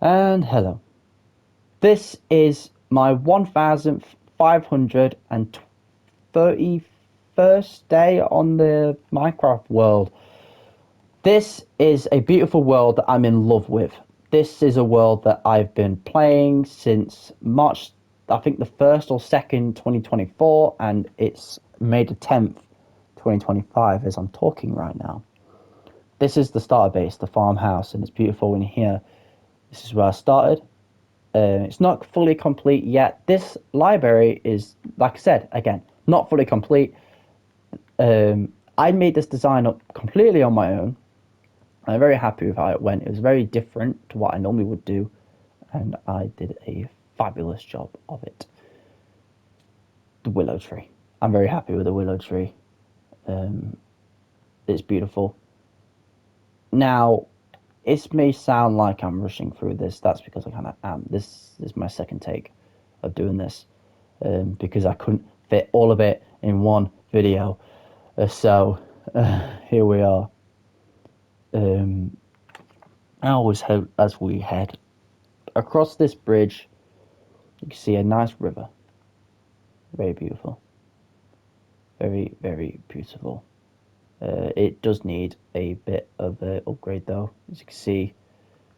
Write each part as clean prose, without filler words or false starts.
And hello. This is my 1531st day on the Minecraft world. This is a beautiful world that I'm in love with. This is a world that I've been playing since March, I think the 1st or 2nd, 2024, and it's May the 10th, 2025 as I'm talking right now. This is the starter base, the farmhouse, and it's beautiful in here. This is where I started. It's not fully complete yet. This library is, like I said, again, not fully complete. I made this design up completely on my own. I'm very happy with how it went. It was very different to what I normally would do, and I did a fabulous job of it. The willow tree. I'm very happy with the willow tree. It's beautiful. Now, it may sound like I'm rushing through this. That's because I kind of am. This is my second take of doing this. Because I couldn't fit all of it in one video. So here we are. I always hope as we head across this bridge, you can see a nice river. Very beautiful. Very, very beautiful. It does need a bit of an upgrade though. As you can see,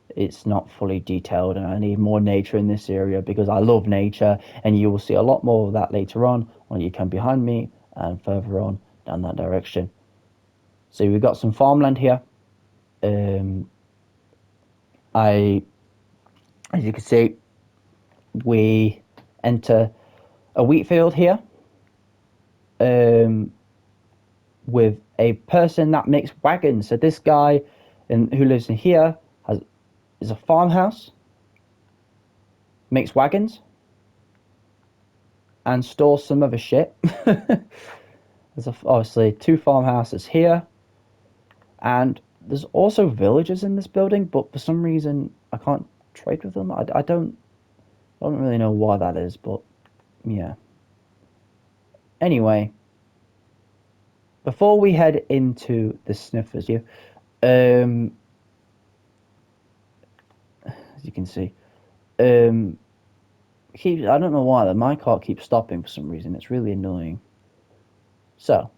it's not fully detailed and I need more nature in this area because I love nature, and you will see a lot more of that later on when you come behind me and further on down that direction. So we've got some farmland here. As you can see, we enter a wheat field here with a person that makes wagons. So this guy who lives in here is a farmhouse, makes wagons, and stores some other shit. There's obviously two farmhouses here, and there's also villagers in this building, but for some reason I can't trade with them. I don't really know why that is, but yeah. Anyway, before we head into the sniffers, as you can see, I don't know why the mic cart keeps stopping for some reason. It's really annoying. So,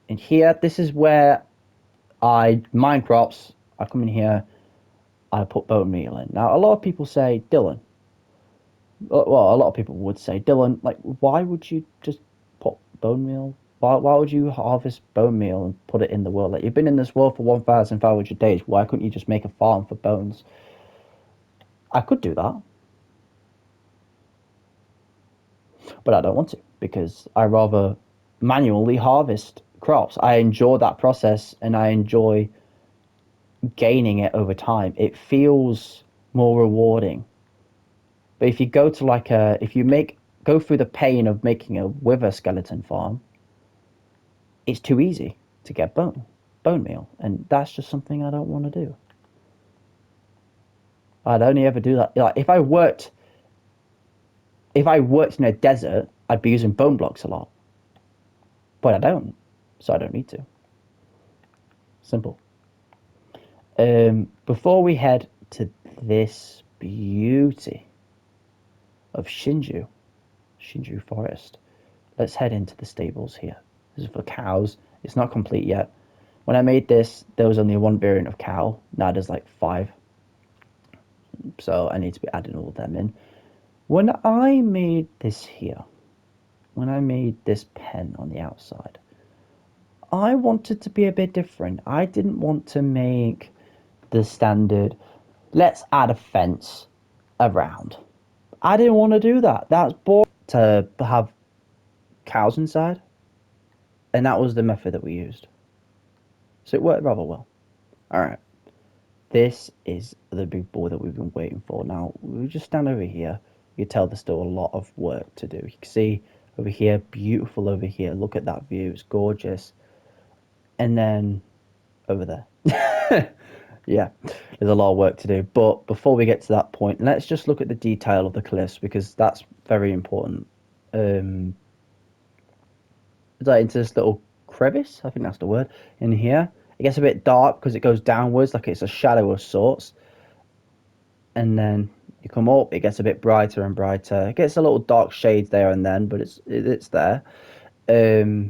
in here, this is where I mine crops. I come in here, I put bone meal in. Now, a lot of people say, Dylan. Well, a lot of people would say, Dylan, like, why would you just put bone meal? Why would you harvest bone meal and put it in the world? Like, you've been in this world for 1,500 days. Why couldn't you just make a farm for bones? I could do that, but I don't want to because I rather manually harvest crops. I enjoy that process and I enjoy gaining it over time. It feels more rewarding. But if you go to if you go through the pain of making a wither skeleton farm, it's too easy to get bone meal, and that's just something I don't want to do. I'd only ever do that. Like if I worked in a desert, I'd be using bone blocks a lot, but I don't, so I don't need to. Simple. Before we head to this beauty of Shinju Forest, let's head into the stables here. This is for cows. It's not complete yet. When I made this, there was only one variant of cow. Now there's like 5. So I need to be adding all of them in. When I made this here, when I made this pen on the outside, I wanted to be a bit different. I didn't want to make the standard, let's add a fence around. I didn't want to do that. That's boring to have cows inside. And that was the method that we used. So it worked rather well. Alright. This is the big boy that we've been waiting for. Now, we just stand over here. You can tell there's still a lot of work to do. You can see over here, beautiful over here. Look at that view. It's gorgeous. And then over there. Yeah, there's a lot of work to do. But before we get to that point, let's just look at the detail of the cliffs because that's very important. Is that into this little crevice? I think that's the word. In here, it gets a bit dark because it goes downwards, like it's a shadow of sorts. and then you come up, it gets a bit brighter and brighter. It gets a little dark shades there and then, but it's there. Now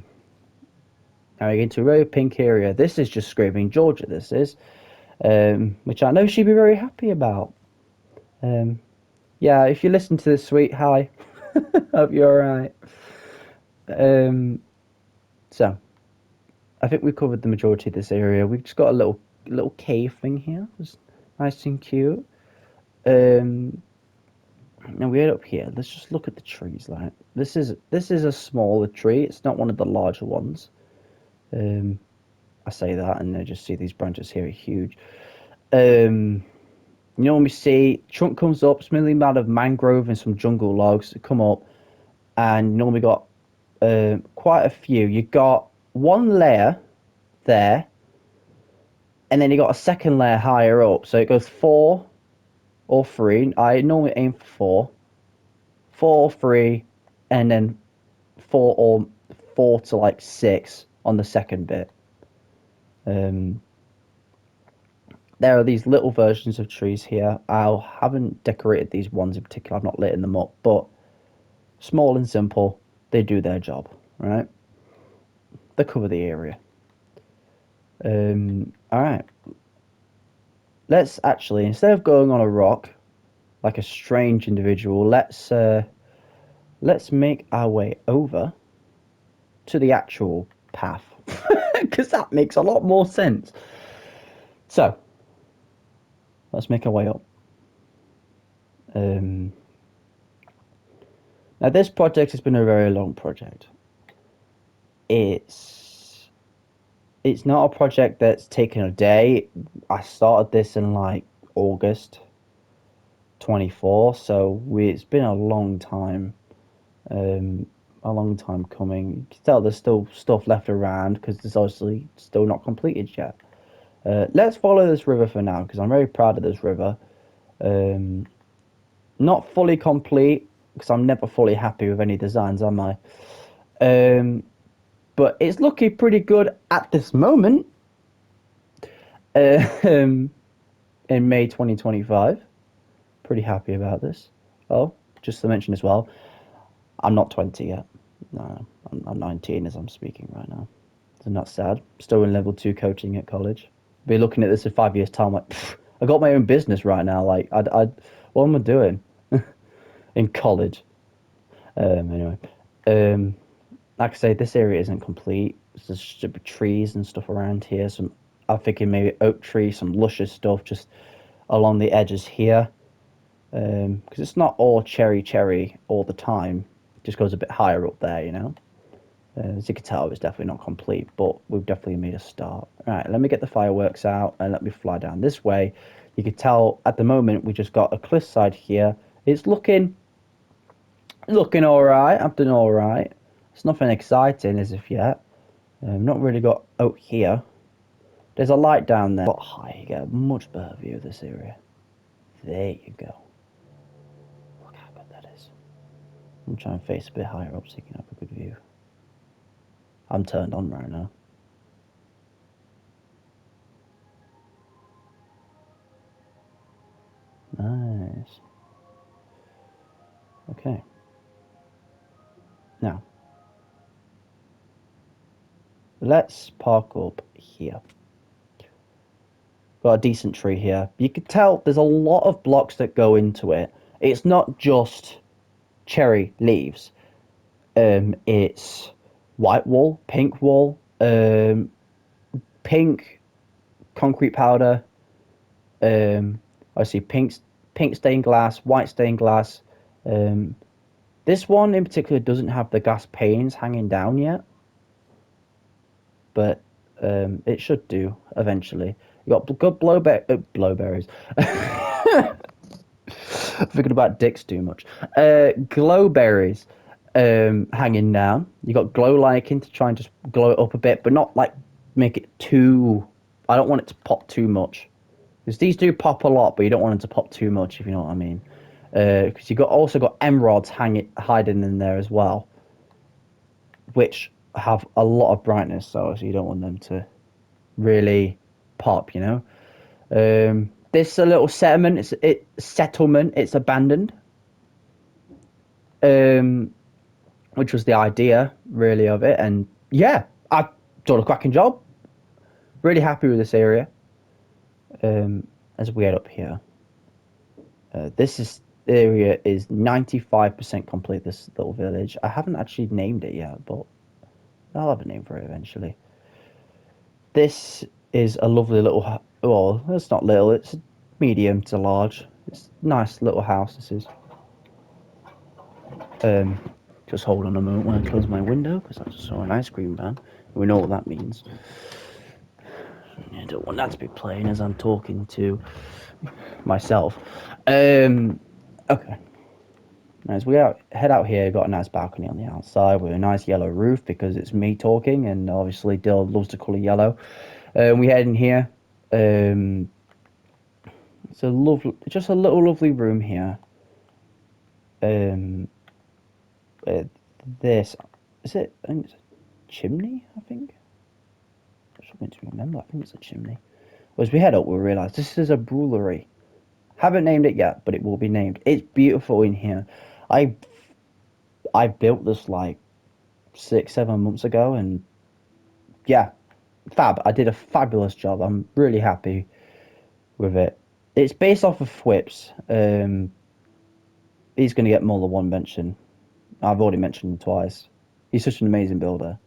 we get into a very pink area. This is just screaming Georgia, this is, which I know she'd be very happy about. Yeah, if you listen to this, sweet, hi. Hope you're alright. So, I think we covered the majority of this area. We've just got a little cave thing here. It's nice and cute. Now we're up here. Let's just look at the trees. Like this is a smaller tree. It's not one of the larger ones. I say that, and I just see these branches here are huge. You know when we see trunk comes up, it's mainly made of mangrove and some jungle logs that come up, and you normally got quite a few. You got one layer there, and then you got a second layer higher up. So it goes 4 or 3. I normally aim for 4 or 3, and then 4 to like 6 on the second bit. There are these little versions of trees here. I haven't decorated these ones in particular. I've not lit them up, but small and simple, they do their job, right? They cover the area. All right. Let's actually, instead of going on a rock like a strange individual, let's make our way over to the actual path, because that makes a lot more sense. So let's make our way up. Now this project has been a very long project. It's not a project that's taken a day. I started this in like August 24, so it's been a long time. A long time coming. You can tell there's still stuff left around because it's obviously still not completed yet. Let's follow this river for now because I'm very proud of this river. Not fully complete because I'm never fully happy with any designs, am I? But it's looking pretty good at this moment. In May 2025. Pretty happy about this. Oh, just to mention as well, I'm not 20 yet. No, I'm 19 as I'm speaking right now. So not sad. Still in level 2 coaching at college. Be looking at this in 5 years' time like, I got my own business right now. Like, what am I doing in college? Anyway, like I say, this area isn't complete. There's stupid trees and stuff around here. I'm thinking maybe oak tree, some luscious stuff just along the edges here. Because it's not all cherry all the time. It just goes a bit higher up there, you know. As you can tell, it's definitely not complete, but we've definitely made a start. All right, let me get the fireworks out and let me fly down this way. You can tell at the moment we just got a cliffside here. It's looking all right. I'm doing all right. It's nothing exciting as of yet. Not really got out here. There's a light down there. But high, you get a much better view of this area. There you go. Look how good that is. I'm trying to face a bit higher up so you can have a good view. I'm turned on right now. Nice. Okay. Now, let's park up here. Got a decent tree here. You can tell there's a lot of blocks that go into it. It's not just cherry leaves. It's white wool, pink wool, pink concrete powder. I see pink stained glass, white stained glass. This one in particular doesn't have the glass panes hanging down yet, but it should do eventually. You got good blowberries. Thinking about dicks too much. Glowberries hanging down. You got glow lichen to try and just glow it up a bit, but not like make it too. I don't want it to pop too much. Because these do pop a lot, but you don't want them to pop too much, if you know what I mean. Because you also got emeralds hiding in there as well, which have a lot of brightness, so you don't want them to really pop, you know. This a little settlement. Settlement. It's abandoned. Um, which was the idea really of it, and yeah, I've done a cracking job. Really happy with this area. As we head up here, this area is 95% complete. This little village. I haven't actually named it yet, but I'll have a name for it eventually. This is a lovely little. Well, it's not little. It's medium to large. It's a nice little house. This is. Um, just hold on a moment when I close my window because I just saw an ice cream van. We know what that means. I don't want that to be playing as I'm talking to myself. Okay. As we head out here, got a nice balcony on the outside with a nice yellow roof because it's me talking, and obviously Dill loves the colour yellow. We head in here. It's a lovely, just a little lovely room here. Um, this is it. I think it's a chimney. I think. I'm something to remember. I think it's a chimney. As we head up, we realise this is a brewery. Haven't named it yet, but it will be named. It's beautiful in here. I I built this like 6, 7 months ago, and yeah, fab. I did a fabulous job. I'm really happy with it. It's based off of Thwips. He's going to get more than one mention. I've already mentioned him twice. He's such an amazing builder.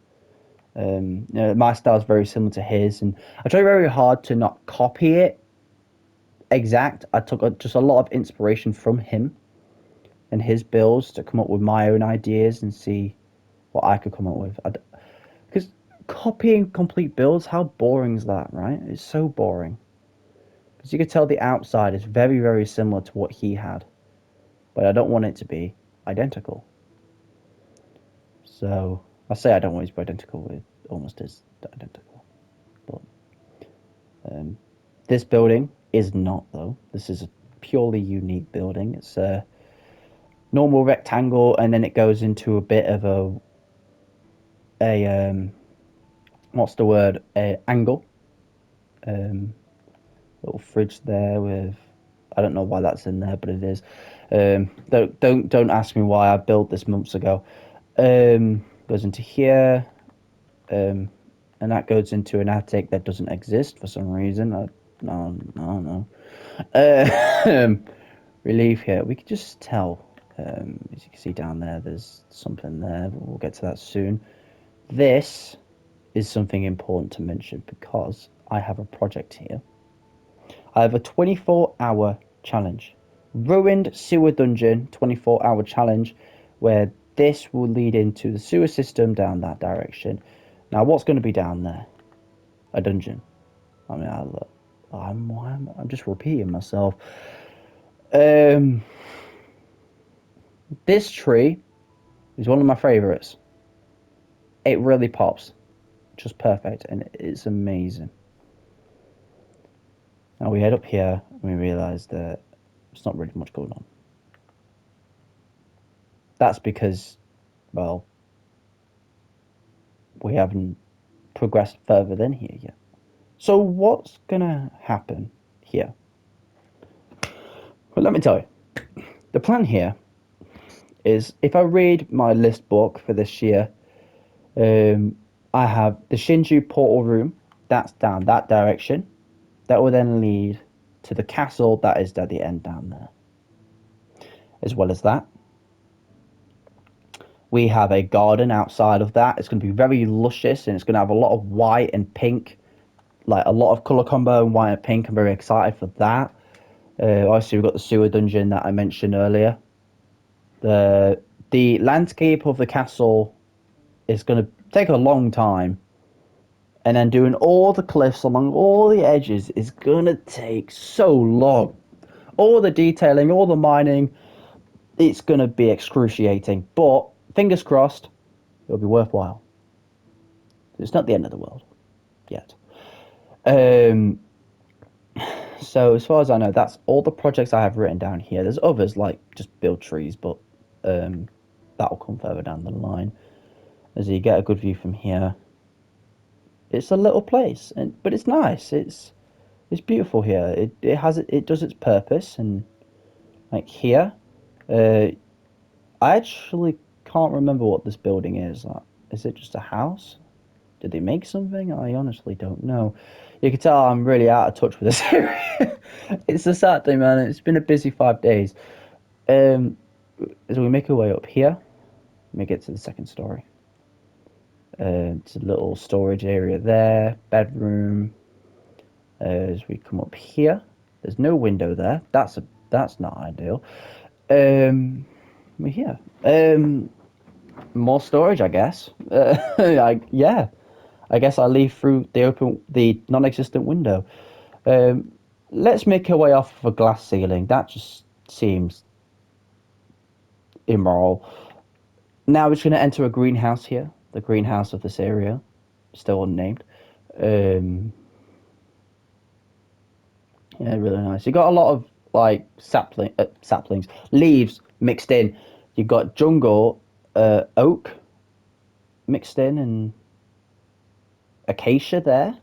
My style is very similar to his, and I try very hard to not copy it exact. I took just a lot of inspiration from him and his builds to come up with my own ideas and see what I could come up with. Because copying complete builds, how boring is that, right? It's so boring. Because you could tell the outside is very, very similar to what he had, but I don't want it to be identical. So I say I don't want it to be identical. It almost is identical. But this building is not, though. This is a purely unique building. It's a normal rectangle, and then it goes into a bit of a what's the word? A angle. Little fridge there with, I don't know why that's in there, but it is. Don't ask me why. I built this months ago. Goes into here, and that goes into an attic that doesn't exist for some reason. I don't know. We leave here. We can just tell. As you can see down there, there's something there. But we'll get to that soon. This is something important to mention because I have a project here. I have a 24-hour challenge. Ruined Sewer Dungeon 24-hour challenge where this will lead into the sewer system down that direction. Now, what's going to be down there? A dungeon. I mean, I'm just repeating myself. This tree is one of my favourites. It really pops. Just perfect, and it's amazing. Now we head up here and we realise that there's not really much going on. That's because, well, we haven't progressed further than here yet. So what's gonna happen here? Well, let me tell you. The plan here is if I read my list book for this year, I have the Shinju portal room. That's down that direction. That will then lead to the castle that is at the end down there. As well as that, we have a garden outside of that. It's going to be very luscious and it's going to have a lot of white and pink, like a lot of colour combo in white and pink. I'm very excited for that. Obviously, we've got the sewer dungeon that I mentioned earlier. The landscape of the castle is going to take a long time. And then doing all the cliffs along all the edges is going to take so long. All the detailing, all the mining, it's going to be excruciating. But fingers crossed, it'll be worthwhile. It's not the end of the world yet. So as far as I know, that's all the projects I have written down here. There's others like just build trees, but that'll come further down the line. As you get a good view from here, it's a little place, but it's nice. It's beautiful here. It does its purpose, and like here, uh, I actually can't remember what this building is. Like, is it just a house? Did they make something? I honestly don't know. You can tell I'm really out of touch with this area. It's a sad thing, man. It's been a busy 5 days. Um, as we make our way up here, we get to the second story. It's a little storage area there, bedroom. As we come up here, there's no window there. That's not ideal. We're here. More storage, I guess. Yeah. I guess I'll leave through the non-existent window. Um, let's make our way off of a glass ceiling. That just seems immoral. Now we're just going to enter a greenhouse here. The greenhouse of this area, still unnamed. Um, yeah, really nice. You got a lot of like saplings, leaves mixed in. You got jungle, oak mixed in, and acacia there.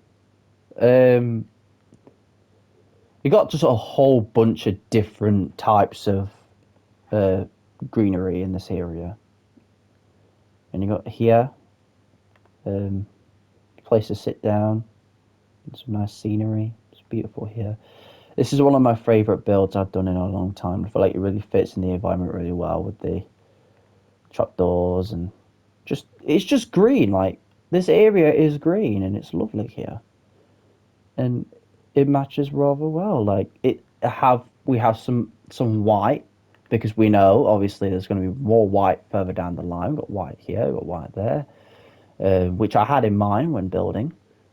Um, you got just a whole bunch of different types of uh, greenery in this area. And you got here, um, place to sit down, and some nice scenery. It's beautiful here. This is one of my favourite builds I've done in a long time. I feel like it really fits in the environment really well with the trapdoors and just it's just green. Like this area is green and it's lovely here, and it matches rather well. Like it have we have some white because we know obviously there's going to be more white further down the line. We've got white here, we've got white there, which I had in mind when building,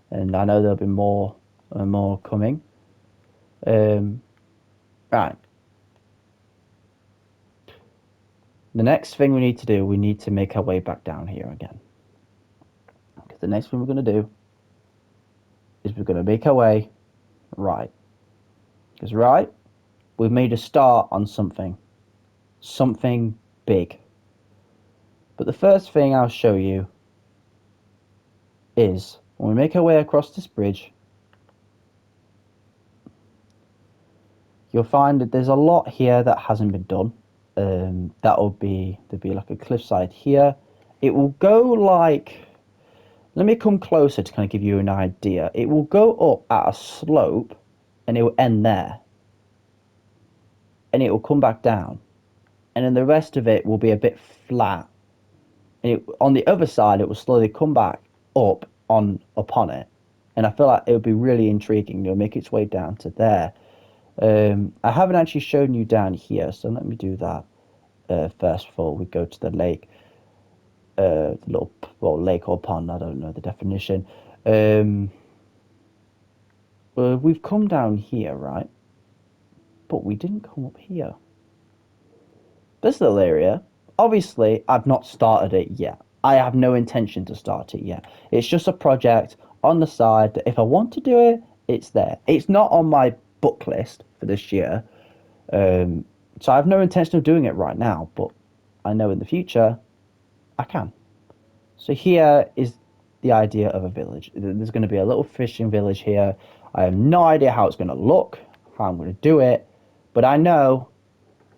and I know there'll be more and more coming. Um, right. The next thing we need to do, we need to make our way back down here again. Because the next thing we're going to do is we're going to make our way right. Because right, we've made a start on something big. But the first thing I'll show you is when we make our way across this bridge, you'll find that there's a lot here that hasn't been done. There'll be like a cliffside here. It will go like, let me come closer to kind of give you an idea. It will go up at a slope and it will end there. And it will come back down. And then the rest of it will be a bit flat. And on the other side, it will slowly come back up upon it. And I feel like it would be really intriguing. It'll make its way down to there. I haven't actually shown you down here, so let me do that first before we go to the lake. The little lake or pond, I don't know the definition. Well, we've come down here, right? But we didn't come up here. This little area, obviously, I've not started it yet. I have no intention to start it yet. It's just a project on the side that if I want to do it, it's there. It's not on my book list for this year. So I have no intention of doing it right now, but I know in the future I can. So here is the idea of a village. There's going to be a little fishing village here. I have no idea how it's going to look, how I'm going to do it, but I know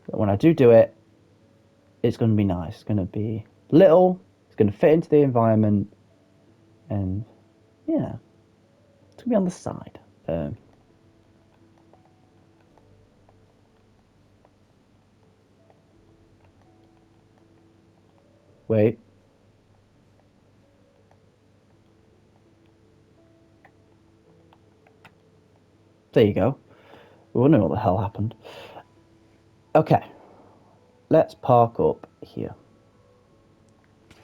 that when I do it, it's going to be nice. It's going to be little, it's going to fit into the environment, and yeah, it's going to be on the side. Wait. There you go. We wondering what the hell happened. Okay, let's park up here.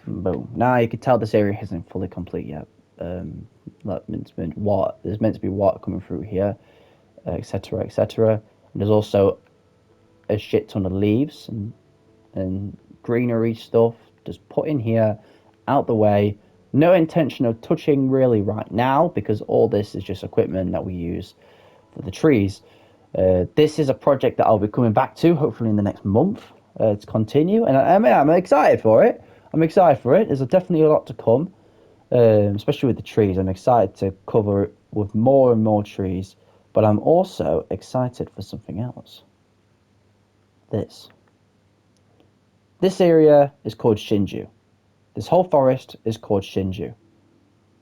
Boom. Now you can tell this area isn't fully complete yet. There's meant to be water coming through here, etc., etc. And there's also a shit ton of leaves and greenery stuff just put in here, out the way. No intention of touching really right now because all this is just equipment that we use for the trees. This is a project that I'll be coming back to hopefully in the next month to continue, and I'm excited for it. I'm excited for it. There's definitely a lot to come, especially with the trees. I'm excited to cover it with more and more trees But I'm also excited for something else. This. This area is called Shinju. This whole forest is called Shinju.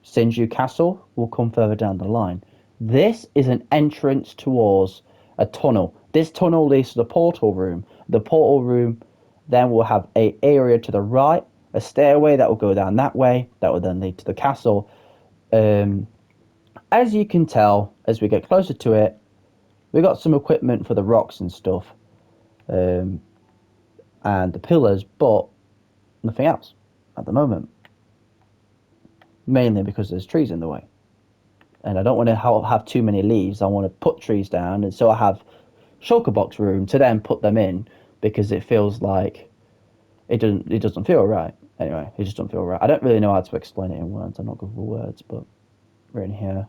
Shinju Castle will come further down the line. This is an entrance towards a tunnel. This tunnel leads to the portal room. The portal room then will have a area to the right, a stairway that will go down that way, that will then lead to the castle. As you can tell, as we get closer to it, we got some equipment for the rocks and stuff, and the pillars, but nothing else at the moment. Mainly because there's trees in the way. And I don't want to have too many leaves. I want to put trees down, and so I have shulker box room to then put them in because it feels like it doesn't feel right. Anyway, it just doesn't feel right. I don't really know how to explain it in words. I'm not good for words, but we're in here.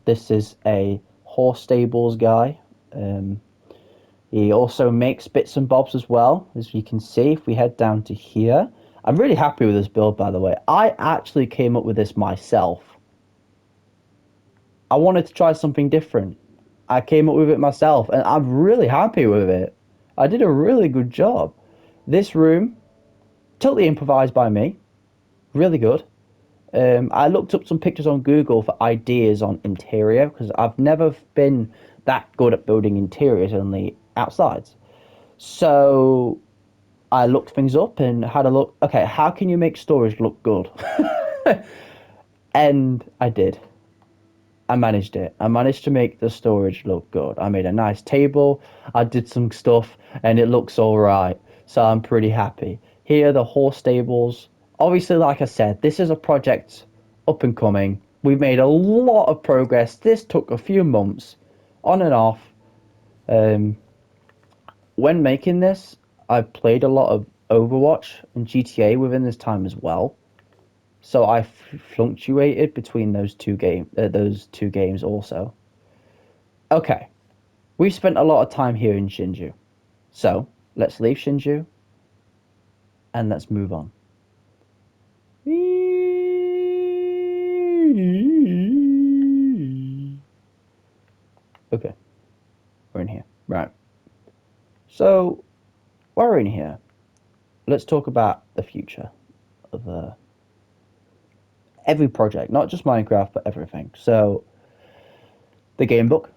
This is a horse stables guy. He also makes bits and bobs as well, as you can see if we head down to here. I'm really happy with this build, by the way. I actually came up with this myself. I wanted to try something different. I came up with it myself, and I'm really happy with it. I did a really good job. This room, totally improvised by me. Really good. I looked up some pictures on Google for ideas on interior because I've never been that good at building interiors, only outsides. So I looked things up and had a look. Okay, how can you make storage look good? And I did. I managed it. I managed to make the storage look good. I made a nice table. I did some stuff and it looks all right. So I'm pretty happy. Here are the horse stables. Obviously, like I said, this is a project up and coming. We've made a lot of progress. This took a few months on and off. Um, when making this, I played a lot of Overwatch and GTA within this time as well. So I fluctuated between those two games also. Okay, we've spent a lot of time here in Shinju, so let's leave Shinju and let's move on. Okay, we're in here. Right. So while we're in here, let's talk about the future of every project, not just Minecraft, but everything. So the game book,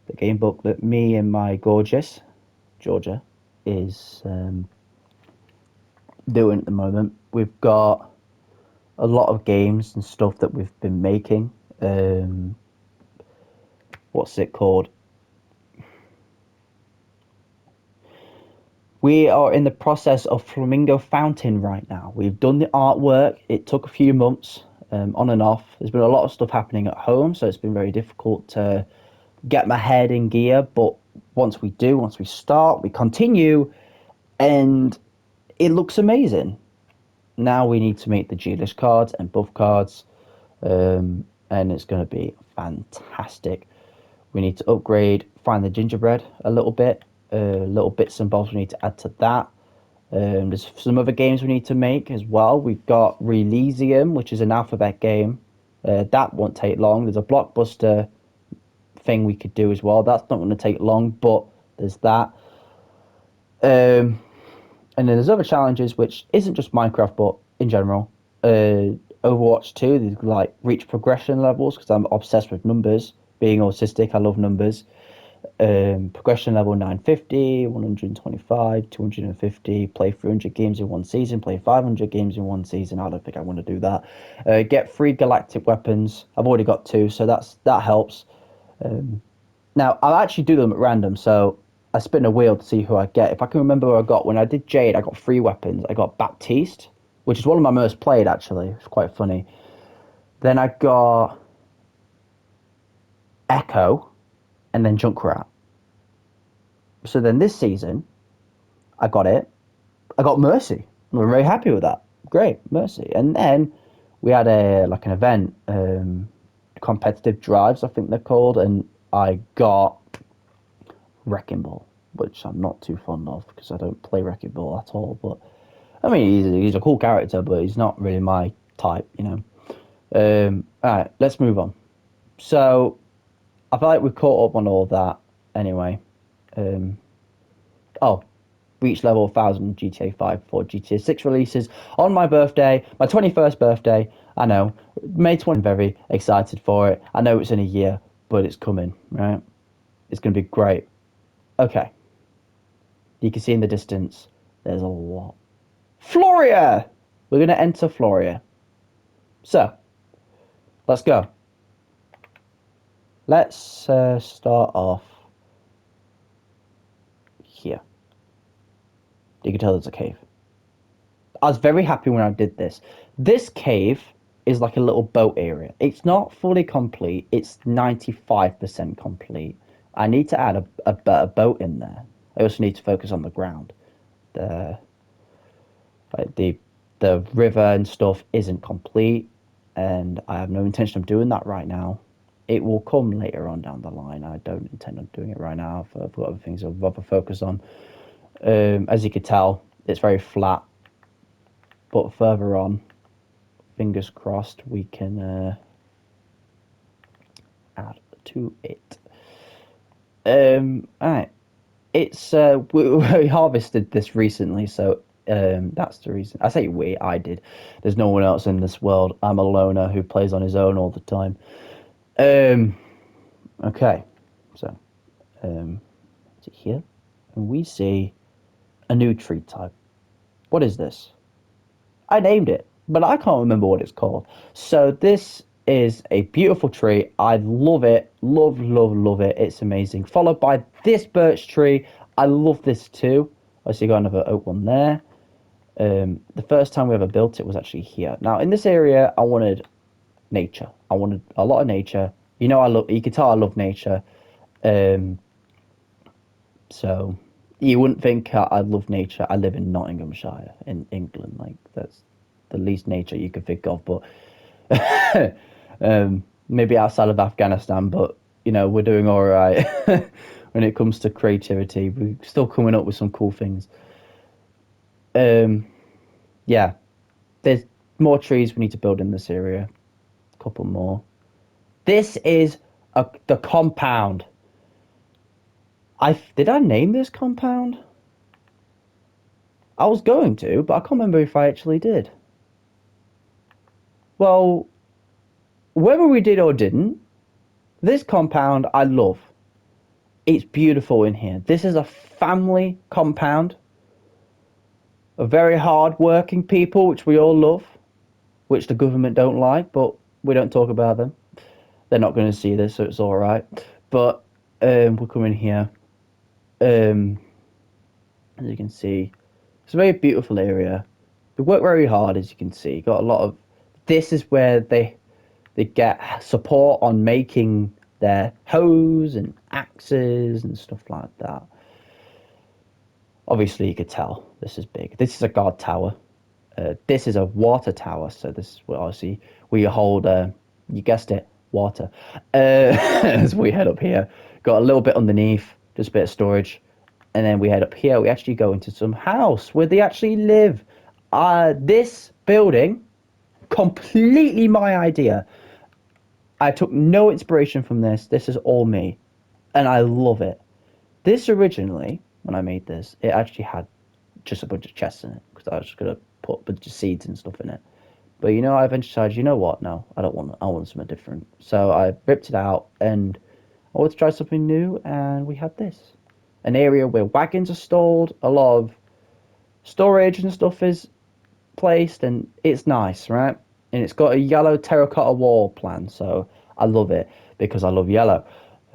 the game book that me and my gorgeous Georgia is doing at the moment. We've got a lot of games and stuff that we've been making. What's it called? We are in the process of Flamingo Fountain right now. We've done the artwork. It took a few months, on and off. There's been a lot of stuff happening at home, so it's been very difficult to get my head in gear. But once we start, we continue, and it looks amazing. Now we need to make the G-list cards and buff cards, and it's going to be fantastic. We need to upgrade, find the gingerbread a little bit, little bits and bobs we need to add to that. There's some other games we need to make as well. We've got Relysium, which is an alphabet game. That won't take long. There's a blockbuster thing we could do as well. That's not going to take long, but there's that. And then there's other challenges, which isn't just Minecraft, but in general. Overwatch 2, there's like reach progression levels because I'm obsessed with numbers. Being autistic, I love numbers. Progression level 950, 125, 250, play 300 games in one season, play 500 games in one season. I don't think I want to do that. Get 3 galactic weapons. I've already got 2, so that helps. Now, I'll actually do them at random, so I spin a wheel to see who I get. If I can remember who I got, when I did Jade, I got 3 weapons. I got Baptiste, which is one of my most played, actually. It's quite funny. Then I got Echo, and then Junkrat. So then this season, I got it. I got Mercy. I'm very happy with that. Great, Mercy. And then we had an event, competitive drives, I think they're called, and I got Wrecking Ball, which I'm not too fond of because I don't play Wrecking Ball at all. But I mean, he's a cool character, but he's not really my type, you know. All right, let's move on. So I feel like we've caught up on all that anyway. Um, oh, reached level 1000 GTA 5 for GTA 6 releases on my birthday, my 21st birthday. I know, May 20th. I'm very excited for it. I know it's in a year, but it's coming, right? It's going to be great. Okay, you can see in the distance, there's a lot. Floria! We're going to enter Floria. So, let's go. Let's start off here. You can tell there's a cave. I was very happy when I did this. This cave is like a little boat area. It's not fully complete. It's 95% complete. I need to add a boat in there. I also need to focus on the ground. The like the river and stuff isn't complete, and I have no intention of doing that right now. It will come later on down the line. I don't intend on doing it right now. I've got other things I'd rather focus on. As you could tell, it's very flat, but further on, fingers crossed, we can add to it. Alright. It's we harvested this recently, so that's the reason. I say we, I did. There's no one else in this world. I'm a loner who plays on his own all the time. Um, okay, so here, and we see a new tree type. What is this? I named it, but I can't remember what it's called. So this is a beautiful tree. I love it. Love, love, love it. It's amazing. Followed by this birch tree. I love this too. I see got another oak one there. The first time we ever built it was actually here. Now in this area, I wanted nature. I wanted a lot of nature. You know, I love. You can tell I love nature. Um, so you wouldn't think I love nature. I live in Nottinghamshire in England. Like that's the least nature you could think of. But maybe outside of Afghanistan, but you know we're doing all right when it comes to creativity. We're still coming up with some cool things. Um, yeah, there's more trees we need to build in this area. A couple more. This is the compound. Did I name this compound? I was going to, but I can't remember if I actually did. Well, whether we did or didn't, this compound I love. It's beautiful in here. This is a family compound of very hard working people, which we all love, which the government don't like, but we don't talk about them. They're not going to see this, so it's all right. But we're coming here. As you can see, it's a very beautiful area. We work very hard, as you can see. Got a lot of. This is where they get support on making their hoes and axes and stuff like that. Obviously, you could tell this is big. This is a guard tower. This is a water tower. So this is where obviously we hold. You guessed it, water. As we head up here, got a little bit underneath, just a bit of storage, and then we head up here. We actually go into some house where they actually live. This building, completely my idea. I took no inspiration from this. This is all me, and I love it. This originally, when I made this, it actually had just a bunch of chests in it because I was just gonna put a bunch of seeds and stuff in it. But you know, I eventually decided, you know what? No, I don't want. I want something different. So I ripped it out, and I wanted to try something new. And we had this, an area where wagons are stored, a lot of storage and stuff is placed, and it's nice, right? And it's got a yellow terracotta wall plan, so I love it because I love yellow.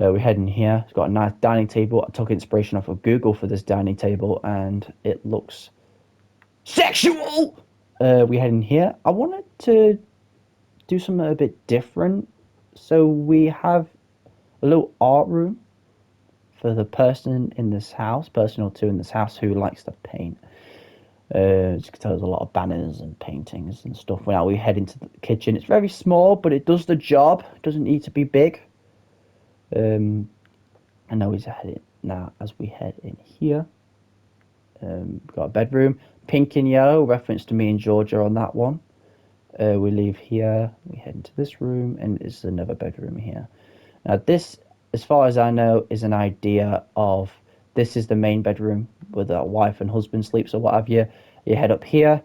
We head in here. It's got a nice dining table. I took inspiration off of Google for this dining table, and it looks sexual. We head in here. I wanted to do something a bit different, so we have a little art room for the person in this house, person or two in this house who likes to paint. As you can tell, there's a lot of banners and paintings and stuff. Now we head into the kitchen. It's very small, but it does the job. It doesn't need to be big. And now we head now as we head in here. We've got a bedroom, pink and yellow, reference to me and Georgia on that one. We leave here. We head into this room, and it's another bedroom here. Now this as far as I know, is an idea of this is the main bedroom where the wife and husband sleeps or what have you. You head up here,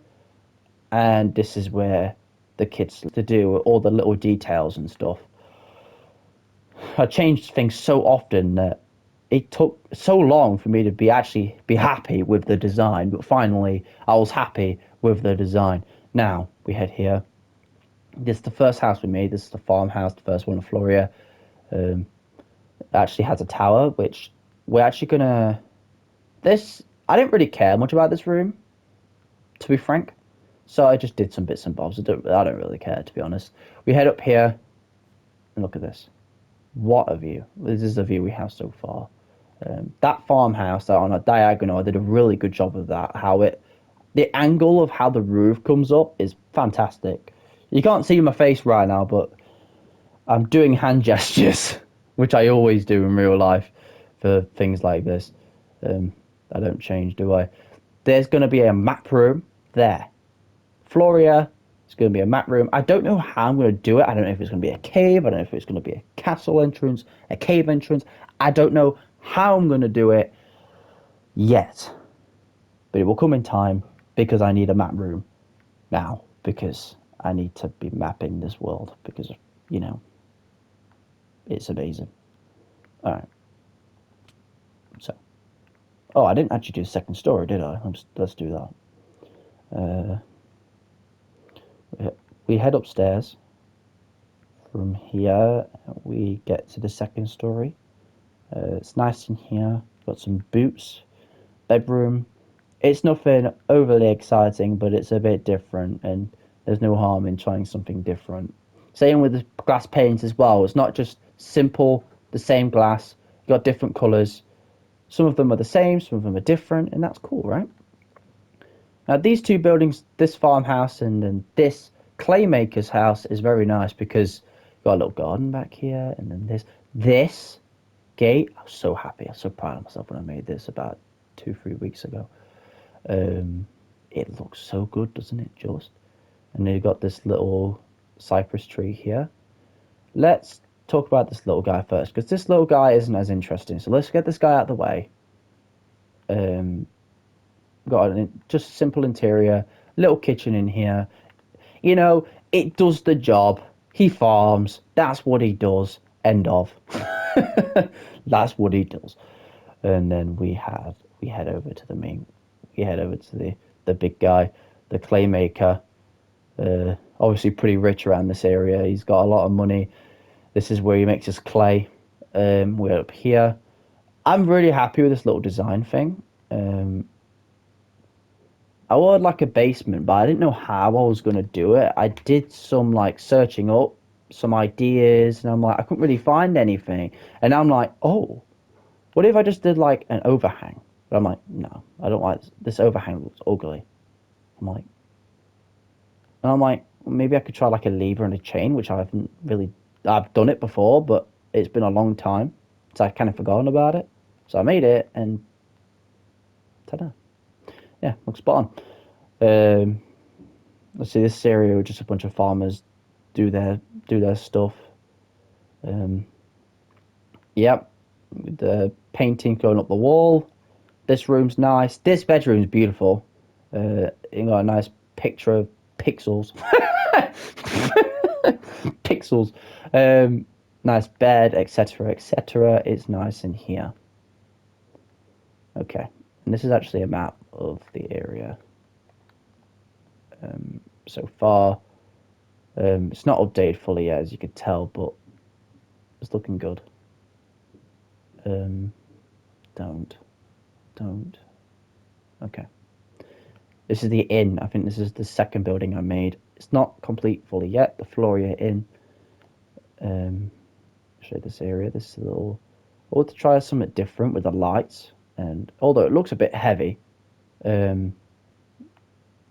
and this is where the kids to do all the little details and stuff. I changed things so often that it took so long for me to be happy with the design, but finally I was happy with the design. Now we head here. This is the first house we made. This is the farmhouse, the first one in Floria. Um, it actually has a tower, which we're actually gonna. This I didn't really care much about this room, to be frank. So I just did some bits and bobs. I don't really care, to be honest. We head up here and look at this. What a view! This is the view we have so far. That farmhouse that on a diagonal, I did a really good job of that. The angle of how the roof comes up is fantastic. You can't see my face right now, but I'm doing hand gestures, which I always do in real life for things like this. Um, I don't change, do I? There's going to be a map room there. Floria, it's going to be a map room. I don't know how I'm going to do it. I don't know if it's going to be a cave. I don't know if it's going to be a castle entrance, a cave entrance. I don't know how I'm going to do it yet. But it will come in time because I need a map room now because I need to be mapping this world because, you know, it's amazing. All right. So, oh, I didn't actually do the second story, did I? Let's do that. We head upstairs. From here, we get to the second story. It's nice in here. Got some boots, bedroom. It's nothing overly exciting, but it's a bit different, and there's no harm in trying something different. Same with the glass panes as well. It's not just simple, the same glass. You got different colours. Some of them are the same, some of them are different, and that's cool, right? Now, these two buildings, this farmhouse and this claymaker's house, is very nice because you've got a little garden back here, and then this gate. I was so happy. I was so proud of myself when I made this about 2, 3 weeks ago. It looks so good, doesn't it? Just and then you've got this little cypress tree here. Let's talk about this little guy first because this little guy isn't as interesting. So let's get this guy out of the way. Um, got just simple interior, little kitchen in here. You know, it does the job. He farms. That's what he does. End of. That's what he does. And then we head over to the main. We head over to the big guy, the clay maker. Obviously pretty rich around this area. He's got a lot of money. This is where he makes his clay. We're up here. I'm really happy with this little design thing. I wanted like a basement, but I didn't know how I was going to do it. I did some like searching up some ideas, and I'm like, I couldn't really find anything. And I'm like, oh, what if I just did like an overhang? But I'm like, no, I don't like this overhang. Looks ugly. I'm like, and I'm like, well, maybe I could try like a lever and a chain, which I haven't really. I've done it before, but it's been a long time, so I kind of forgotten about it. So I made it, and ta-da! Yeah, looks spot on. Let's see, this area with just a bunch of farmers do their stuff. Um, yep, with the painting going up the wall. This room's nice. This bedroom's beautiful. You got a nice picture of pixels. Pixels. Nice bed, etc., etc. It's nice in here. Okay, and this is actually a map of the area so far. It's not updated fully yet, as you could tell, but it's looking good. Um, don't, don't. Okay. This is the inn. I think this is the second building I made. It's not complete fully yet. The Floria Inn. Show this area. This little. I want to try something different with the lights, and although it looks a bit heavy, um,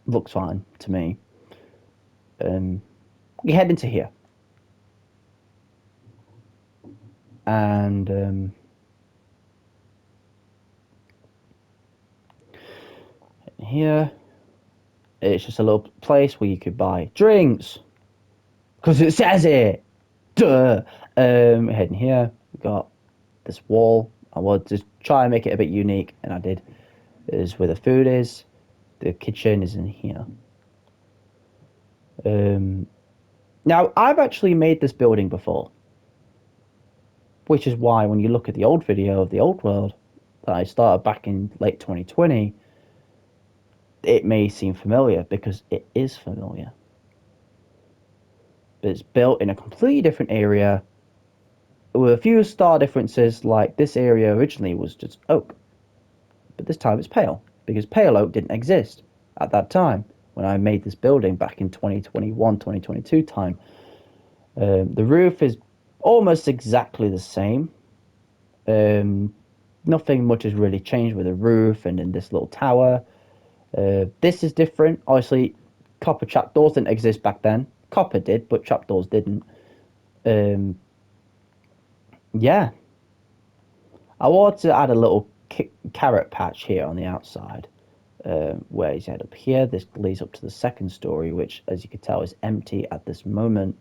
looks fine to me. We head into here, and here it's just a little place where you could buy drinks because it says it. Duh. Heading here, we got this wall. I wanted to try and make it a bit unique, and I did. Is where the food is. The kitchen is in here. Now, I've actually made this building before, which is why when you look at the old video of the old world that I started back in late 2020, it may seem familiar because it is familiar. But it's built in a completely different area with a few star differences, like this area originally was just oak, but this time it's pale because pale oak didn't exist at that time when I made this building back in 2021, 2022 time. The roof is almost exactly the same. Nothing much has really changed with the roof and in this little tower. This is different. Obviously, copper trapdoors didn't exist back then. Copper did, but trapdoors didn't. Yeah. I wanted to add a little carrot patch here on the outside. Where he's head up here. This leads up to the second story, which, as you can tell, is empty at this moment.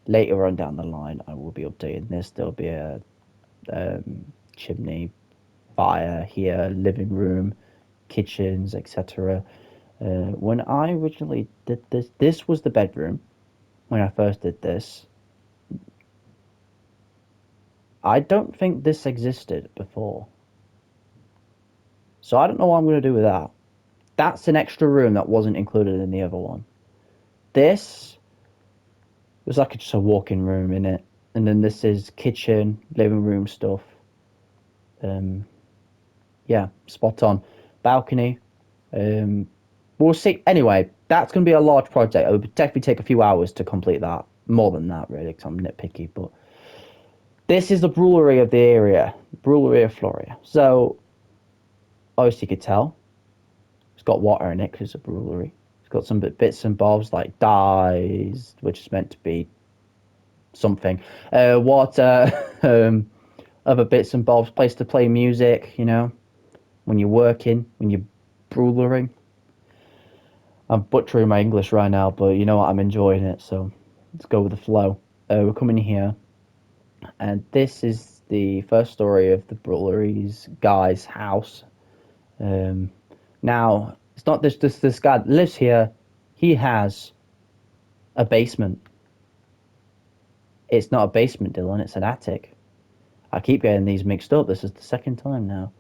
Later on down the line, I will be updating this. There'll be a chimney, fire here, living room, kitchens, etc. When I originally did this, this was the bedroom. When I first did this, I don't think this existed before. So I don't know what I'm going to do with that. That's an extra room that wasn't included in the other one. This was like just a walk-in room in it. And then this is kitchen, living room stuff. Yeah, spot on. Balcony. We'll see. Anyway, that's going to be a large project. It would definitely take a few hours to complete that. More than that, really, because I'm nitpicky. But this is the brewery of the area. Brewery of Floria. So, obviously you could tell. It's got water in it because it's a brewery. It's got some bits and bobs like dyes, which is meant to be something. Water, other bits and bobs, place to play music, you know, when you're working, when you're brewing. I'm butchering my English right now, but you know what? I'm enjoying it, so let's go with the flow. We're coming here, and this is the first story of the brewery's guy's house. Now, it's not this guy that lives here. He has a basement. It's not a basement, Dylan. It's an attic. I keep getting these mixed up. This is the second time now.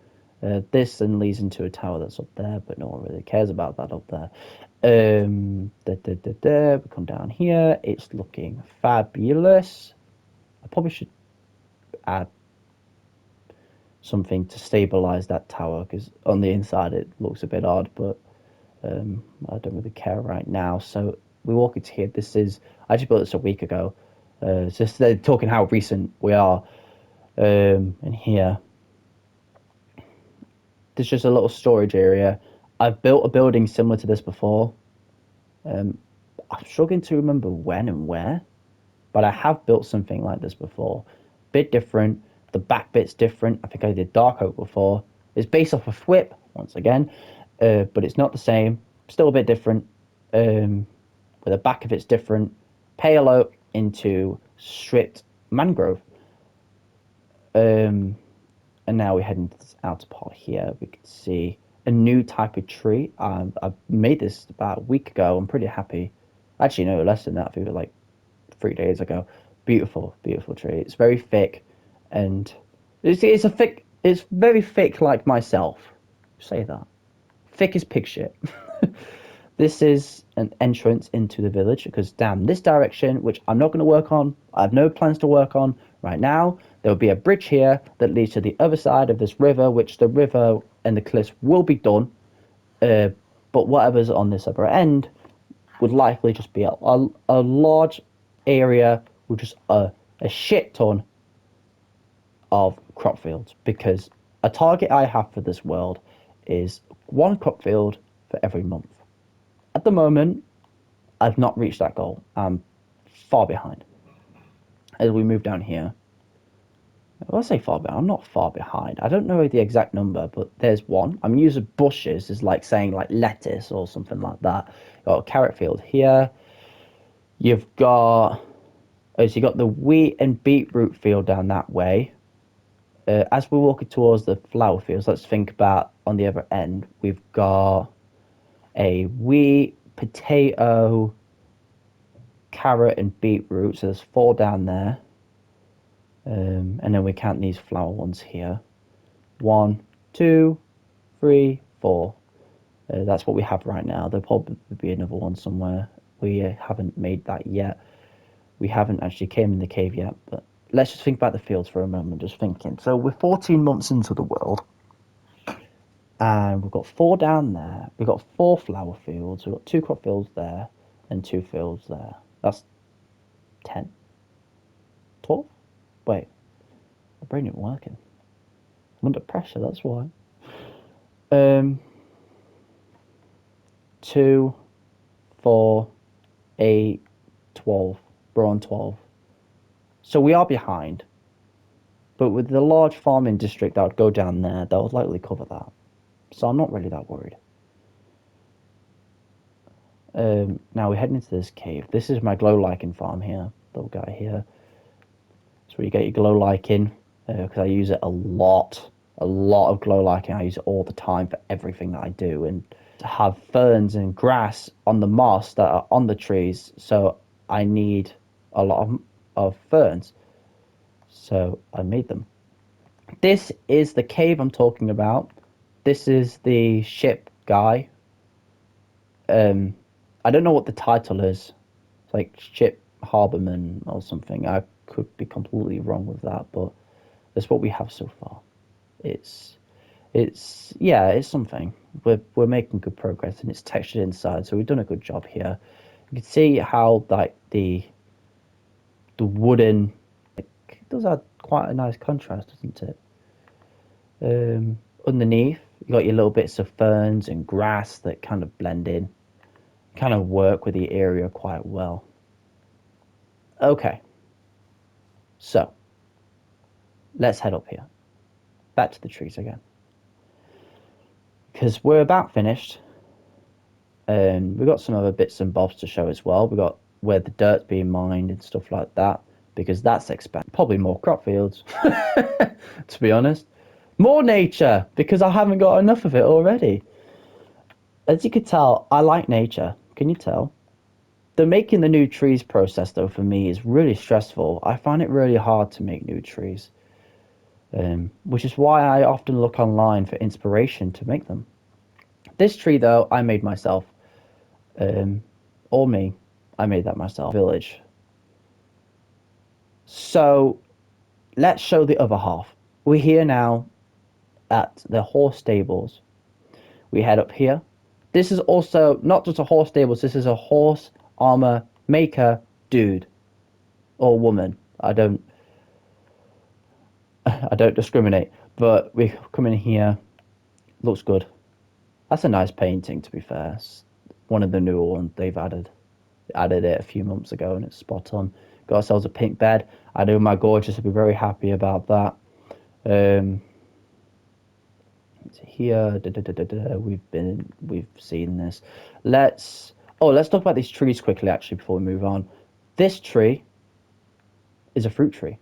This then leads into a tower that's up there, but no one really cares about that up there. We come down here. It's looking fabulous. I probably should add something to stabilize that tower because on the inside it looks a bit odd, but I don't really care right now. So we walk into here. This is I just built this a week ago. Just they're talking how recent we are. And here, there's just a little storage area. I've built a building similar to this before. I'm struggling to remember when and where, but I have built something like this before. Bit different. The back bit's different. I think I did dark oak before. It's based off of Whip once again, but it's not the same. Still a bit different. Where the back of it's different. Pale oak into stripped mangrove. And now we're heading to this outer part here. We can see a new type of tree. I made this about a week ago. I'm pretty happy. Actually, no, less than that. I think it was like 3 days ago. Beautiful, beautiful tree. It's very thick, and it's a thick. It's very thick, like myself. Say that. Thick as pig shit. This is an entrance into the village because down this direction, which I'm not going to work on, I have no plans to work on right now. There will be a bridge here that leads to the other side of this river, which the river and the cliffs will be done. But whatever's on this other end would likely just be a large area with just a shit ton of crop fields because a target I have for this world is one crop field for every month. At the moment, I've not reached that goal. I'm far behind. As we move down here, well, I say far behind. I'm not far behind. I don't know the exact number, but there's one. I'm using bushes as like saying like lettuce or something like that. Got a carrot field here. You've got, as you got the wheat and beetroot field down that way. as we're walking towards the flower fields, let's think about on the other end, we've got a wheat, potato, carrot, and beetroot. So there's 4 down there. And then we count these flower ones here. 1, 2, 3, 4. That's what we have right now. There'll probably be another one somewhere. We haven't made that yet. We haven't actually came in the cave yet, but let's just think about the fields for a moment, just thinking. So we're 14 months into the world, and we've got 4 down there. We've got 4 flower fields. We've got 2 crop fields there, and 2 fields there. That's 10. 12? Wait, my brain isn't working. I'm under pressure, that's why. 2, 4, 8, 12. We're on 12. So we are behind. But with the large farming district that would go down there, that would likely cover that. So I'm not really that worried. Now we're heading into this cave. This is my glow lichen farm here. Little guy here. That's where you get your glow lichen. Because I use it a lot. A lot of glow lichen. I use it all the time for everything that I do. And to have ferns and grass on the moss that are on the trees. So I need a lot of ferns. So I made them. This is the cave I'm talking about. This is the ship guy. I don't know what the title is. It's like ship harborman or something. I could be completely wrong with that, but that's what we have so far. It's yeah, it's something. We're making good progress, and it's textured inside, so we've done a good job here. You can see how like the wooden, like, it does add quite a nice contrast, doesn't it? Underneath, you got your little bits of ferns and grass that kind of blend in, kind of work with the area quite well. Okay, so let's head up here, back to the trees again, because we're about finished, and we've got some other bits and bobs to show as well. We've got where the dirt's being mined and stuff like that, because that's expand. Probably more crop fields, to be honest. More nature, because I haven't got enough of it already. As you can tell, I like nature. Can you tell? The making the new trees process, though, for me is really stressful. I find it really hard to make new trees, which is why I often look online for inspiration to make them. This tree, though, I made myself. Or me. I made that myself. Village. So, let's show the other half. We're here now at the horse stables. We head up here. This is also not just a horse stables, this is a horse armor maker dude or woman. I don't discriminate, but we come in here. Looks good. That's a nice painting, to be fair. It's one of the newer ones they've added. Added it a few months ago, and it's spot on. Got ourselves a pink bed. I know my gorgeous will be very happy about that. Here, we've seen this. Let's talk about these trees quickly, actually, before we move on. This tree is a fruit tree.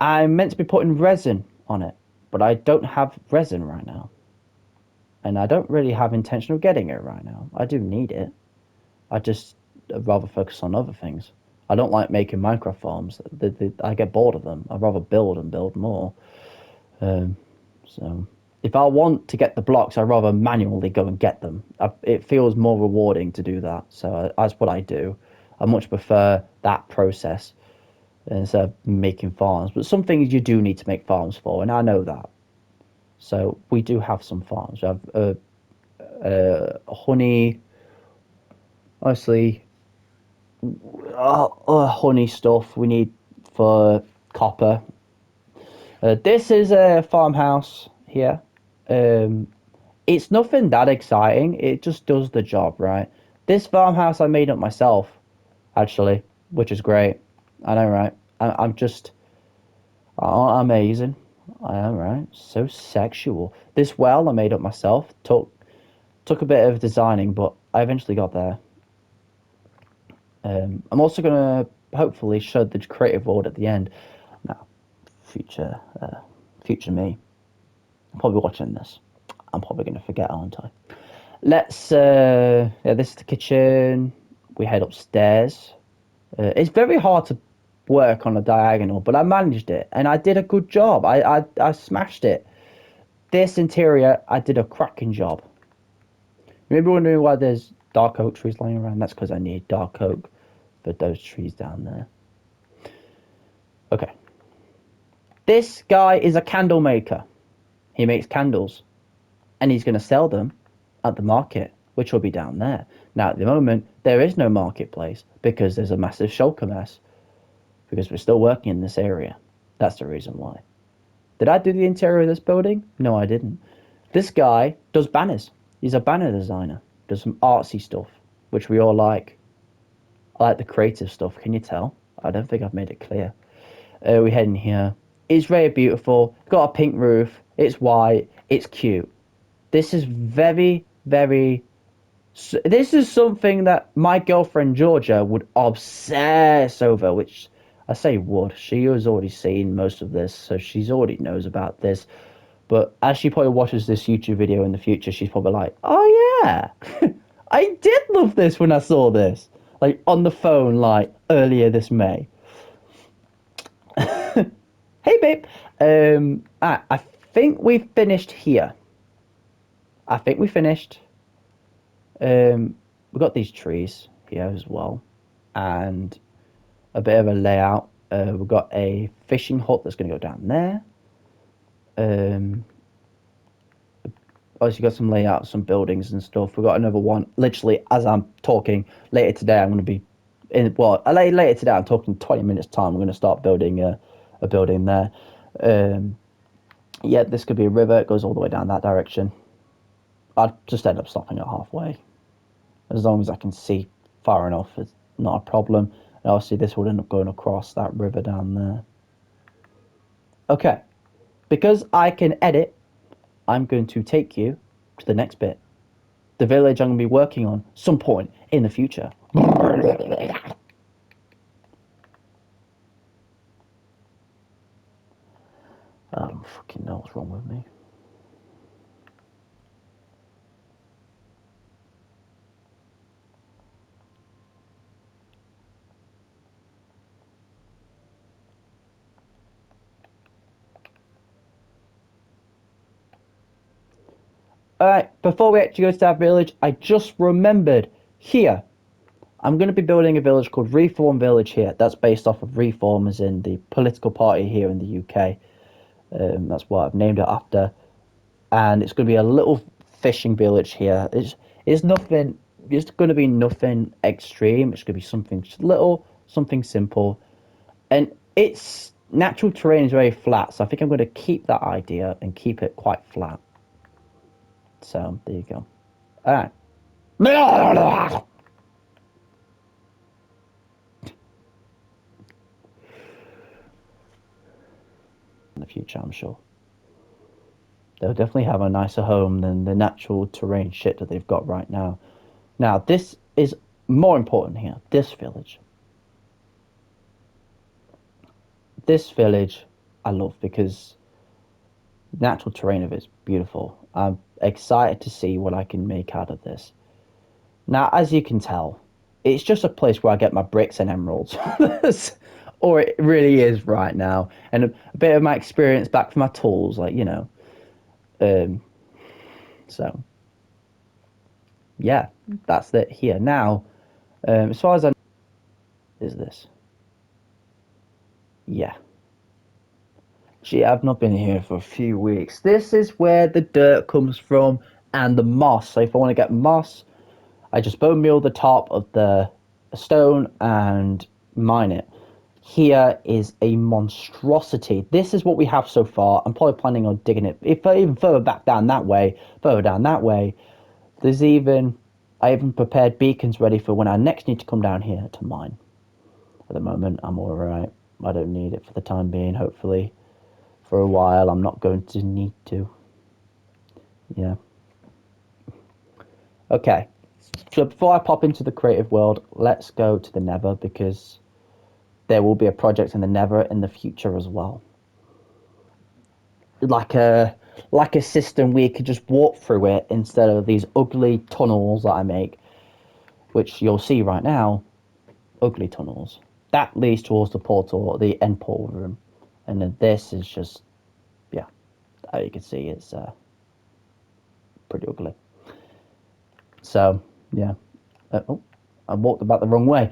I'm meant to be putting resin on it, but I don't have resin right now. And I don't really have intention of getting it right now. I do need it. I'd rather focus on other things. I don't like making Minecraft farms. I get bored of them. I'd rather build and build more. So if I want to get the blocks, I'd rather manually go and get them. It feels more rewarding to do that. So that's what I do. I much prefer that process instead of making farms. But some things you do need to make farms for, and I know that. So we do have some farms. We have honey, obviously, honey stuff we need for copper. This is a farmhouse here. It's nothing that exciting. It just does the job, right? This farmhouse I made up myself, actually, which is great. I know, right? I'm just amazing. I am, right? So sexual. This well I made up myself. Took a bit of designing, but I eventually got there. I'm also going to hopefully show the creative world at the end. Now, future future me, I'm probably watching this. I'm probably going to forget, aren't I? Let's, yeah, this is the kitchen. We head upstairs. It's very hard to work on a diagonal, but I managed it, and I did a good job. I smashed it. This interior, I did a cracking job. You may be wondering why there's dark oak trees lying around. That's because I need dark oak for those trees down there. Okay. This guy is a candle maker. He makes candles, and he's going to sell them at the market, which will be down there. Now, at the moment, there is no marketplace because there's a massive shulker mess, because we're still working in this area. That's the reason why. Did I do the interior of this building? No, I didn't. This guy does banners. He's a banner designer. Does some artsy stuff, which we all like. I like the creative stuff. Can you tell? I don't think I've made it clear. We head in here. It's very beautiful. Got a pink roof. It's white. It's cute. This is very, very... This is something that my girlfriend Georgia would obsess over, which I say would. She has already seen most of this, so she's already knows about this. But as she probably watches this YouTube video in the future, she's probably like, oh yeah, I did love this when I saw this. Like on the phone, like earlier this May. Hey babe, I think we finished here. I think we finished. We've got these trees here as well, and a bit of a layout. We've got a fishing hut that's going to go down there. Obviously got some layout, some buildings and stuff. We've got another one. Literally, as I'm talking later today, I'm going to be in. Well, later today, I'm talking 20 minutes time. I'm going to start building a building there. Yeah, this could be a river. It goes all the way down that direction. I'd just end up stopping it halfway. As long as I can see far enough, it's not a problem. And obviously, this would end up going across that river down there. Okay, because I can edit, I'm going to take you to the next bit. The village I'm going to be working on some point in the future. I don't fucking know what's wrong with me. Alright, before we actually go to that village, I just remembered here. I'm going to be building a village called Reform Village here. That's based off of Reform, as in the political party here in the UK. That's what I've named it after. And it's going to be a little fishing village here. It's nothing. It's going to be nothing extreme. It's going to be something little, something simple, and its natural terrain is very flat. So I think I'm going to keep that idea and keep it quite flat. So there you go. All right. In the future, I'm sure they'll definitely have a nicer home than the natural terrain shit that they've got right now. Now, this is more important here. This village. This village I love because the natural terrain of it is beautiful. I'm excited to see what I can make out of this. Now, as you can tell, it's just a place where I get my bricks and emeralds. Or it really is right now. And a bit of my experience back from my tools, like, you know. So, yeah, that's it here. Now, as far as I know, is this. Yeah. Gee, I've not been here for a few weeks. This is where the dirt comes from and the moss. So if I want to get moss, I just bone meal the top of the stone and mine it. Here is a monstrosity. This is what we have so far. I'm probably planning on digging it if even further back down that way, further down that way. There's even, I even prepared beacons ready for when I next need to come down here to mine. At the moment, I'm all right. I don't need it for the time being, hopefully. For a while, I'm not going to need to. Yeah. Okay. So before I pop into the creative world, let's go to the Nether, because there will be a project in the Nether in the future as well. like a system where you could just walk through it instead of these ugly tunnels that I make, which you'll see right now, ugly tunnels. That leads towards the portal, the end portal room, and then this is just, yeah, as you can see, it's pretty ugly. So yeah, oh, I walked about the wrong way.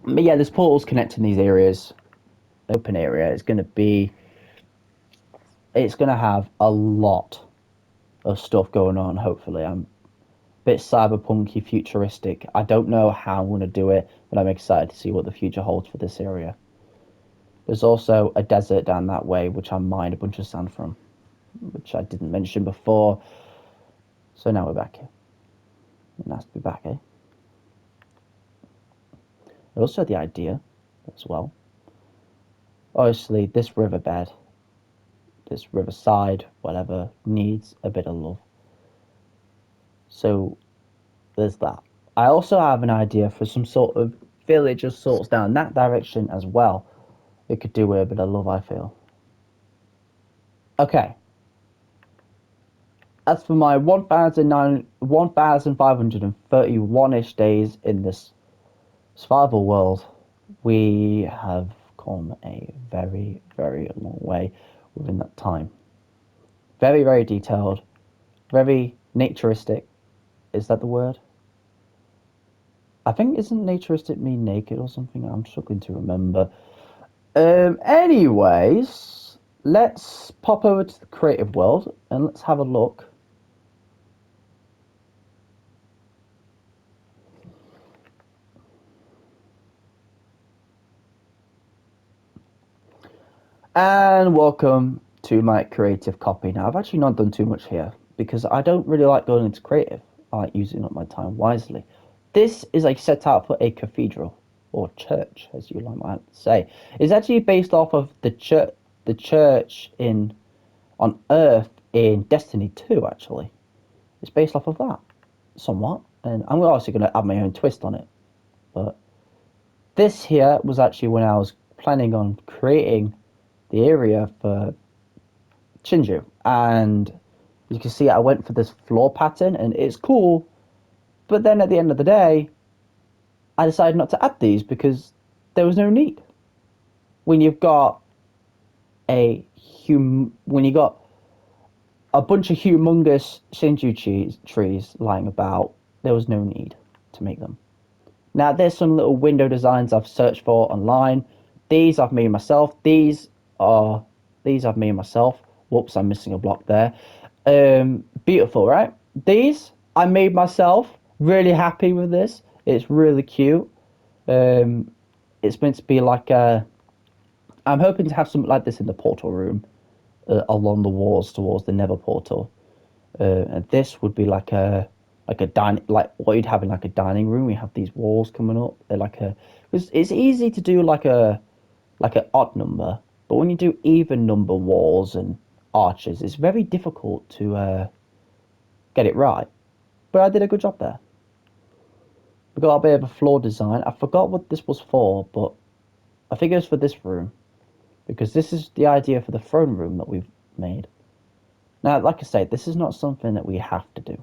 But yeah, there's portals connecting these areas. Open area is going to be, it's going to have a lot of stuff going on. Hopefully, I'm a bit cyberpunky, futuristic. I don't know how I'm going to do it, but I'm excited to see what the future holds for this area. There's also a desert down that way, which I mined a bunch of sand from, which I didn't mention before. So now we're back here. Nice to be back here. I also had the idea as well. Obviously, this riverbed, this riverside, whatever, needs a bit of love. So there's that. I also have an idea for some sort of village of sorts down that direction as well. It could do with a bit of love, I feel. Okay. As for my 1,531-ish days in this survival world, we have come a very, very long way within that time. Very, very detailed, very naturistic. Is that the word? I think isn't naturistic mean naked or something? I'm struggling to remember. Anyways, let's pop over to the creative world and let's have a look. And welcome to my creative copy. Now, I've actually not done too much here because I don't really like going into creative. I like using up my time wisely. This is like set out for a cathedral or church, as you might say. It's actually based off of the church in on Earth in Destiny 2. Actually, it's based off of that somewhat, and I'm also going to add my own twist on it. But this here was actually when I was planning on creating the area for Shinju, and you can see I went for this floor pattern, and it's cool. But then at the end of the day, I decided not to add these because there was no need. When you've got when you got a bunch of humongous Shinju trees lying about, there was no need to make them. Now there's some little window designs I've searched for online. These I've made myself. These I've made myself. Whoops, I'm missing a block there. Beautiful, right? These I made myself. Really happy with this. It's really cute. It's meant to be like a. I'm hoping to have something like this in the portal room, along the walls towards the Nether portal. And this would be like a dining, like what you'd have in like a dining room. We have these walls coming up. They're like a. It's easy to do like an odd number, but when you do even number walls and arches, it's very difficult to get it right. But I did a good job there. We got a bit of a floor design. I forgot what this was for, but I think it was for this room because this is the idea for the throne room that we've made. Now, like I say, this is not something that we have to do,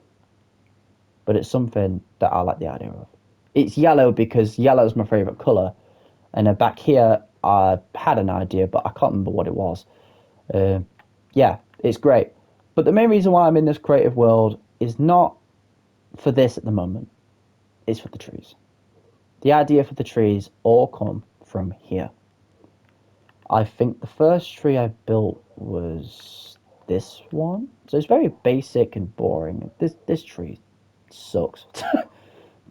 but it's something that I like the idea of. It's yellow because yellow is my favorite color, and then back here I had an idea, but I can't remember what it was. Uh, yeah, it's great. But the main reason why I'm in this creative world is not for this at the moment. It's for the trees. The idea for the trees all come from here. I think the first tree I built was this one. So it's very basic and boring. This tree sucks.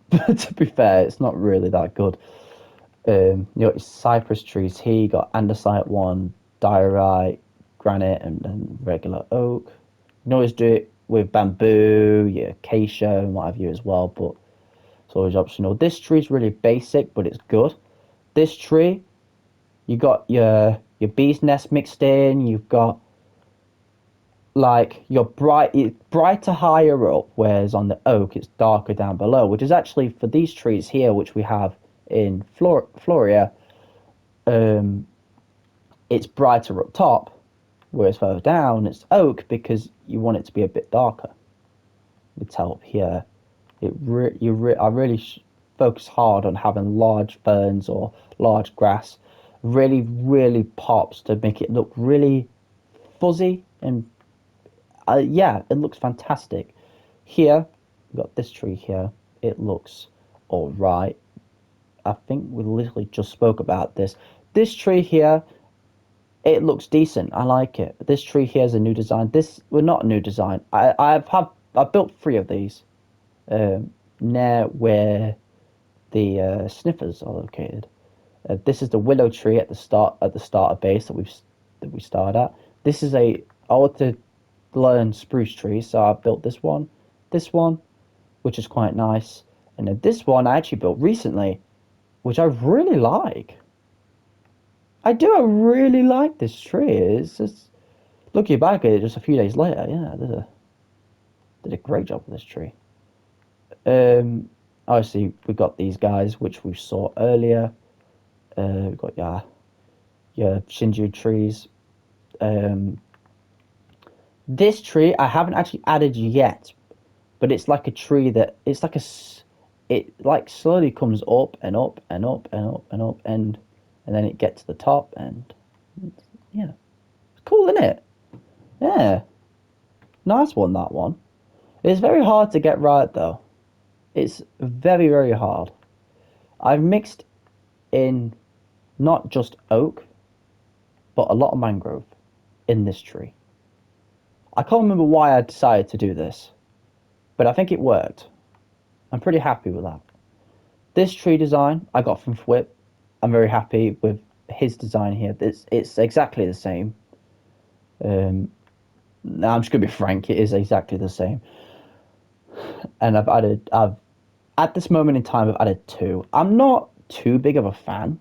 But to be fair, it's not really that good. You got cypress trees here. You got andesite one, diorite, granite, and regular oak. You can always do it with bamboo, yeah, acacia, and what have you as well. But it's always optional. This tree is really basic, but it's good. This tree, you got your bee's nest mixed in. You've got like your it's brighter higher up, whereas on the oak it's darker down below, which is actually for these trees here, which we have in Floria. Um, it's brighter up top, whereas further down it's oak because you want it to be a bit darker. You tell up here, I really focus hard on having large ferns or large grass. Really pops to make it look really fuzzy and yeah, it looks fantastic. Here, we've got this tree here. It looks all right. I think we literally just spoke about this. This tree here, it looks decent. I like it. This tree here is a new design. This, well, not a new design. I've built three of these near where the sniffers are located. This is the willow tree at the starter base that we started at. This is I want to learn spruce tree, so I built this one, which is quite nice, and then this one I actually built recently, which I really like. I really like this tree. It's just looking back at it just a few days later, yeah, did a great job with this tree. Obviously we got these guys which we saw earlier. We've got your Shinju trees. Um, this tree I haven't actually added yet, but it's like a tree that it's like it like slowly comes up and up and up and up and up and then it gets to the top and yeah, it's cool, isn't it? Yeah, nice one that one. It's very hard to get right though. It's very hard. I've mixed in not just oak, but a lot of mangrove in this tree. I can't remember why I decided to do this, but I think it worked. I'm pretty happy with that. This tree design I got from Fwip. I'm very happy with his design here. It's exactly the same. Now I'm just gonna be frank. It is exactly the same. And I've at this moment in time I've added two. I'm not too big of a fan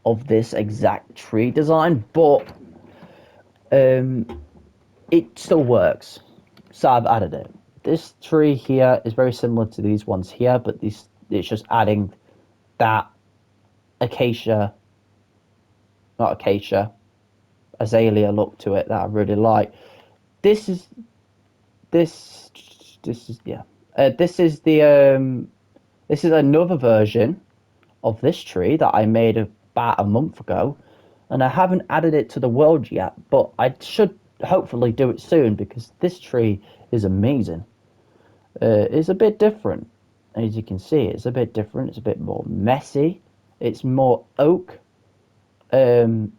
of this exact tree design, but um, it still works. So I've added it. This tree here is very similar to these ones here, but this it's just adding that acacia, not acacia, azalea look to it that I really like. This is this this is yeah. This is the this is another version of this tree that I made about a month ago, and I haven't added it to the world yet, but I should hopefully do it soon because this tree is amazing. It's a bit different, as you can see. It's a bit different. It's a bit more messy. It's more oak, and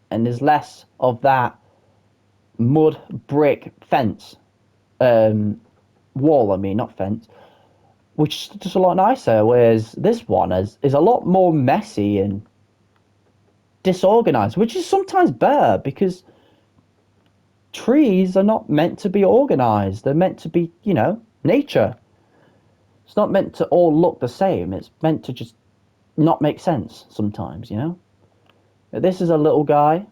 there's less of that mud brick fence wall. I mean, not fence, which is just a lot nicer. Whereas this one is a lot more messy and disorganized, which is sometimes better because trees are not meant to be organized. They're meant to be, nature. It's not meant to all look the same. It's meant to just not make sense sometimes. This is a little guy.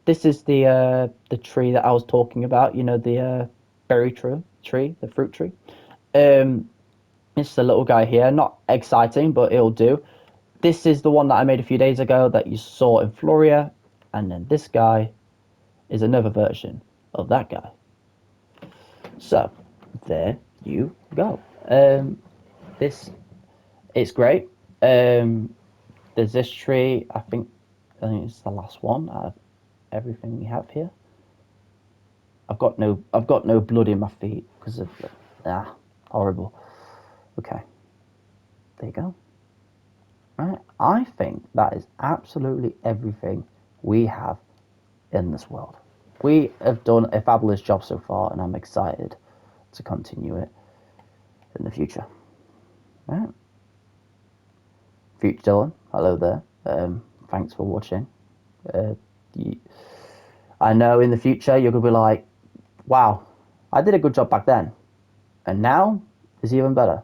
This is the tree that I was talking about. The berry tree, the fruit tree. Um, it's the little guy here. Not exciting, but it'll do. This is the one that I made a few days ago that you saw in Floria, and then this guy is another version of that guy. So there you go. This it's great. There's this tree. I think it's the last one out of everything we have here. I've got no blood in my feet because of horrible. Okay, there you go. Right, I think that is absolutely everything we have in this world. We have done a fabulous job so far, and I'm excited to continue it in the future. Right. Future Dylan, hello there. Thanks for watching. You, I know in the future you're going to be like, wow, I did a good job back then. And now it's even better.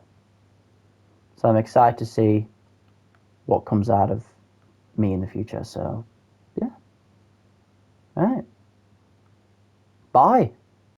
So I'm excited to see what comes out of me in the future. So, yeah. All right. Bye.